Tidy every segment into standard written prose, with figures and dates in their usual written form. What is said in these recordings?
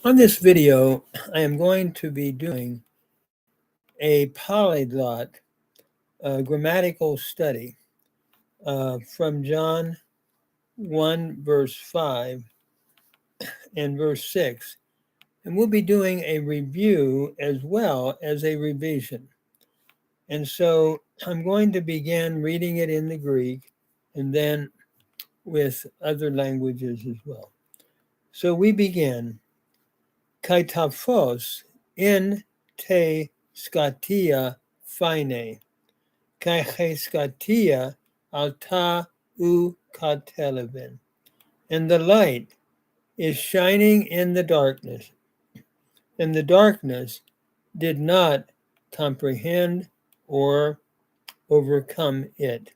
On this video, I am going to be doing a polyglot grammatical study from John 1, verse 5 and verse 6. And we'll be doing a review as well as a revision. And so I'm going to begin reading it in the Greek and then with other languages as well. So we begin. Kai taphos in te skatia phine, kai he skatia alta u katelevin. And the light is shining in the darkness, and the darkness did not comprehend or overcome it.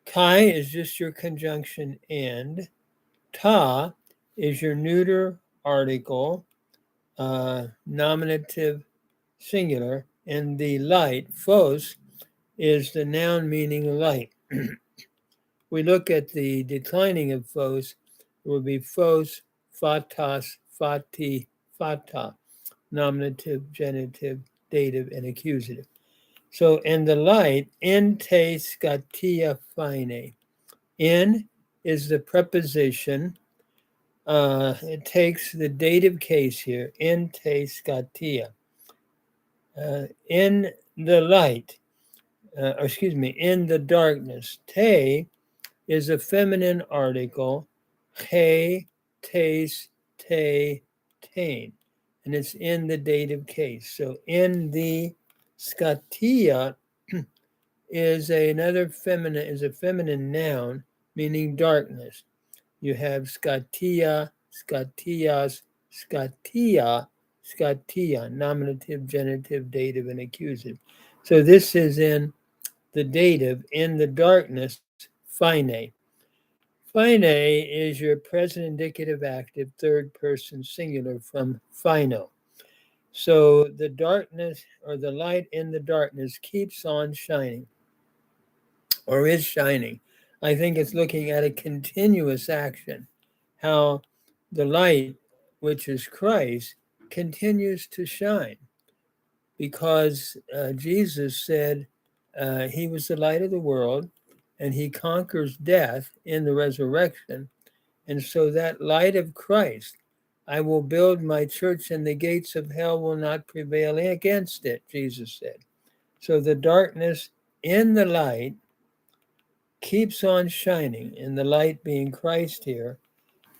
Kai is just your conjunction and. Ta is your neuter article, nominative singular, and the light, phos, is the noun meaning light. We look at the declining of phos, it will be phos, phatos, phati, phata, nominative, genitive, dative, and accusative. So, and the light, in te skatia phine. In is the preposition. It takes the dative case here, in te skatia. In the light, in the darkness. Te is a feminine article, he, tes, te, tain, and it's in the dative case. So in the skatia is a feminine noun meaning darkness. You have skatia, skatias, skatia, skatia, nominative, genitive, dative, and accusative. So this is in the dative, in the darkness, phine. Phine is your present indicative active third person singular from phino. So the darkness or the light in the darkness keeps on shining or is shining. I think it's looking at a continuous action, how the light, which is Christ, continues to shine because Jesus said he was the light of the world and he conquers death in the resurrection. And so that light of Christ, I will build my church and the gates of hell will not prevail against it, Jesus said. So the darkness in the light keeps on shining, and the light being Christ here.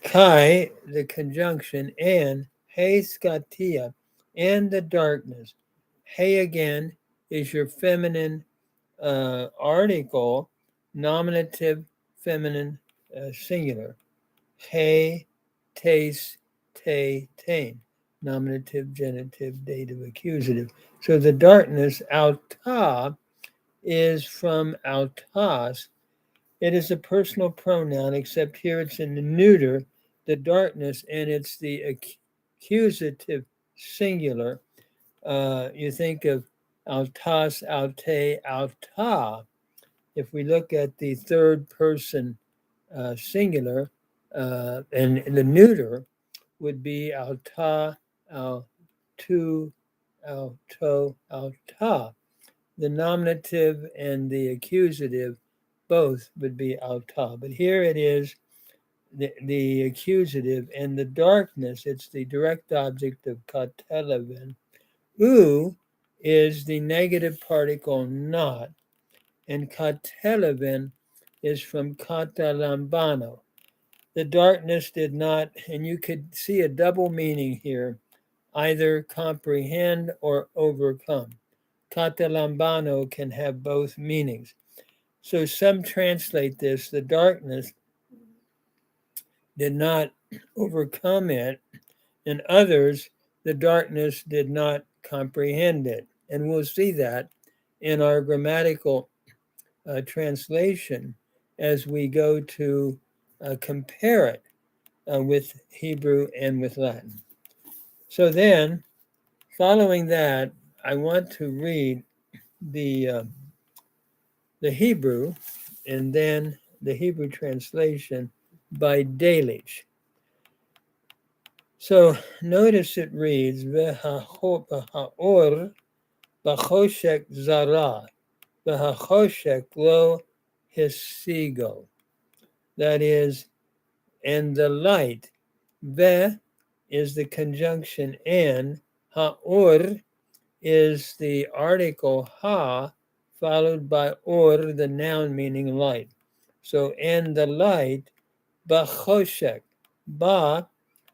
Kai, the conjunction, and he skatia, and the darkness. He again is your feminine article, nominative, feminine, singular. He, tes, te, tain, nominative, genitive, dative, accusative. So the darkness, alta, is from altas. It is a personal pronoun, except here it's in the neuter, the darkness, and it's the accusative singular. You think of altas, alte, alta. If we look at the third person singular, and the neuter would be alta, altu, alto, alta. The nominative and the accusative both would be alta. But here it is the accusative and the darkness. It's the direct object of katelevin. U is the negative particle not. And katelevin is from katalambano. The darkness did not, and you could see a double meaning here, either comprehend or overcome. Katalambano can have both meanings. So some translate this, the darkness did not overcome it, and others, the darkness did not comprehend it. And we'll see that in our grammatical translation as we go to compare it with Hebrew and with Latin. So then, following that, I want to read the Hebrew and then the Hebrew translation by deluge. So notice it reads, V'ha'or b'choshek zara, v'ha'choshek lo hisigo. That is, and the light. Ve is the conjunction and. Ha'or is the article ha, followed by or, the noun meaning light. So, and the light, b'choshek. Ba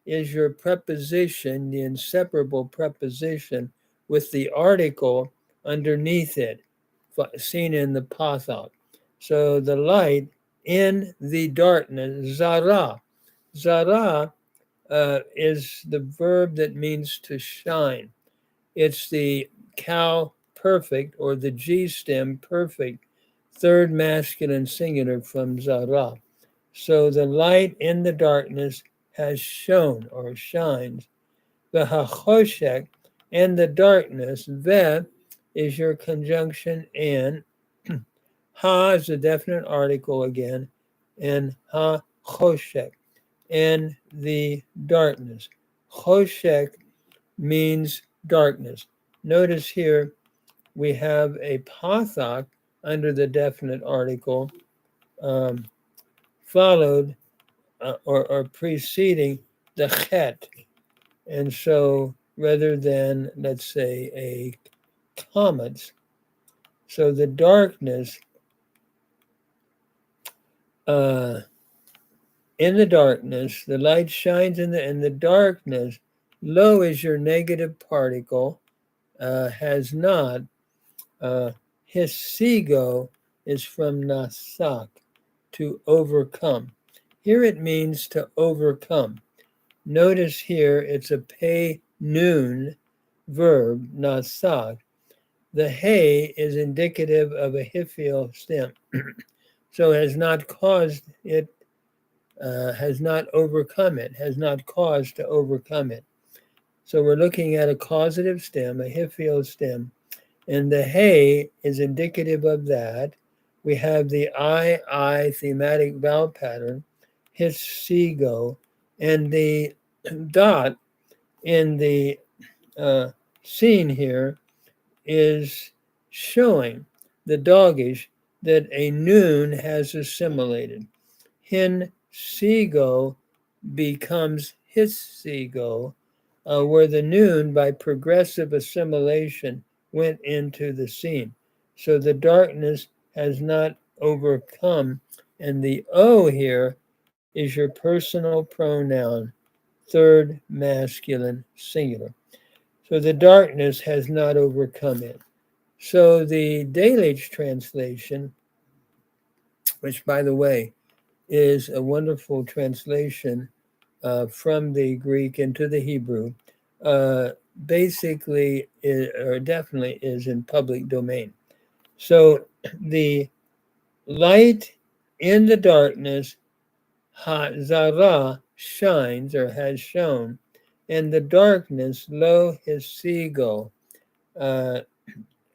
is your preposition, the inseparable preposition with the article underneath it, seen in the pathos. So the light in the darkness, zara. Zara is the verb that means to shine. It's the cow perfect or the G stem perfect, third masculine singular from zara. So the light in the darkness has shone or shines. The hachoshek and the darkness, ve is your conjunction and. Ha is a definite article again, and ha choshek, and the darkness. Choshek means darkness. Notice here we have a pathak under the definite article, followed or preceding the chet. And so rather than, let's say, a comet, so the darkness, in the darkness, the light shines in the darkness. Lo is your negative particle, has not. Hisigo is from nasak, to overcome. Here it means to overcome. Notice here it's a pay noon verb, nasak. The hay is indicative of a hiphil stem. So has not caused it, has not overcome it, has not caused to overcome it. So we're looking at a causative stem, a hiphil stem, and the hay is indicative of that. We have the I thematic vowel pattern, hisigo, and the dot in the scene here is showing the doggish that a noon has assimilated. Hin sigo becomes hisigo, where the noon by progressive assimilation went into the scene. So the darkness has not overcome, and the O here is your personal pronoun, third masculine singular. So the darkness has not overcome it. So the Delitzsch translation, which by the way is a wonderful translation from the Greek into the Hebrew, basically or definitely is in public domain. So the light in the darkness, zara, shines or has shown, and the darkness, lo hisigo,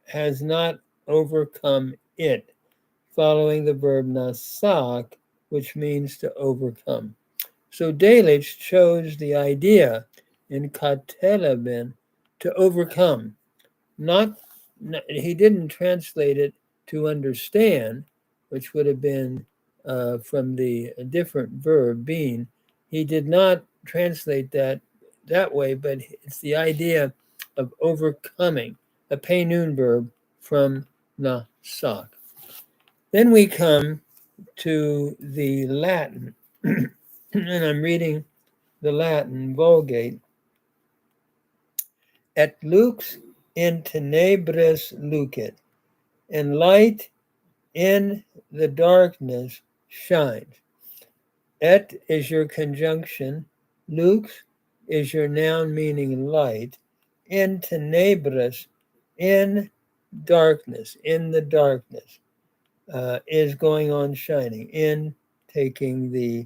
has not overcome it, following the verb nasak, which means to overcome. So Delitzsch chose the idea in Kateleben to overcome. He didn't translate it to understand, which would have been from the different verb being. He did not translate that way, but it's the idea of overcoming, a pay noon verb from nasak. Then we come to the Latin, and I'm reading the Latin Vulgate. Et lux in tenebris lucet, and light in the darkness shines. Et is your conjunction, lux is your noun meaning light, in tenebris, in darkness, in the darkness, is going on shining, in taking the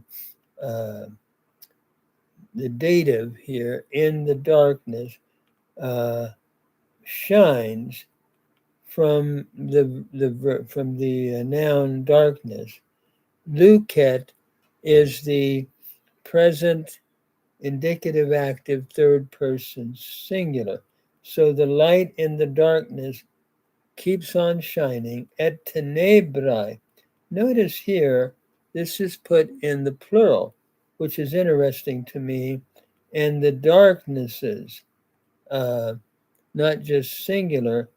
dative here, in the darkness, shines from the noun darkness. Lucet is the present indicative active third person singular. So the light in the darkness keeps on shining. Et tenebrae. Notice here, this is put in the plural, which is interesting to me. And the darknesses, not just singular,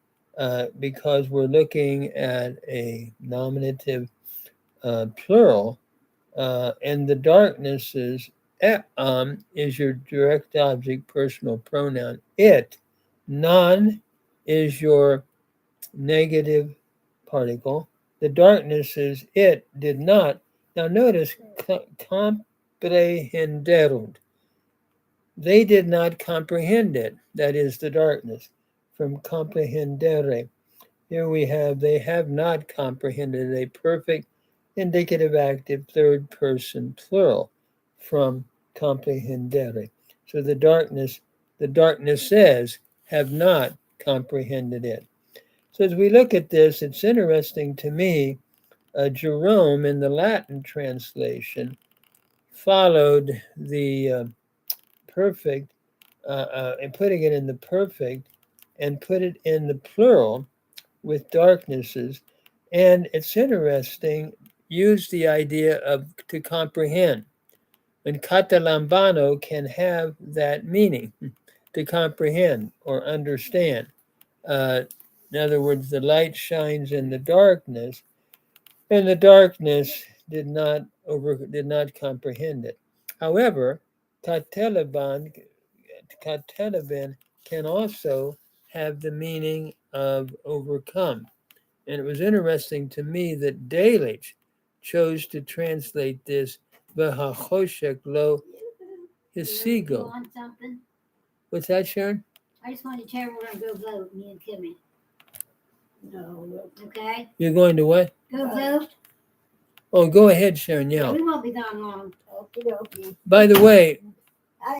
because we're looking at a nominative plural, and the darknesses is your direct object personal pronoun. It, non, is your negative particle. The darknesses, it did not. Now notice, comprehenderunt. They did not comprehend it. That is the darkness. From comprehendere. Here we have, they have not comprehended, a perfect indicative active third person plural from comprehendere. So the darknesses have not comprehended it. So as we look at this, it's interesting to me, Jerome in the Latin translation followed the perfect, and putting it in the perfect and put it in the plural with darknesses. And it's interesting, use the idea of to comprehend. And catalambano can have that meaning, to comprehend or understand. In other words, the light shines in the darkness, and the darkness did not comprehend it. However, katelaban can also have the meaning of overcome. And it was interesting to me that Delitzsch chose to translate this v'hachoshek lo hisigo. Want something? What's that, Sharon? I just wanted to tell you we're gonna go vote, me and Kimmy. No. Okay? You're going to what? Go vote. Oh, go ahead, Sharon. Yeah. We won't be gone long. Okay. By the way,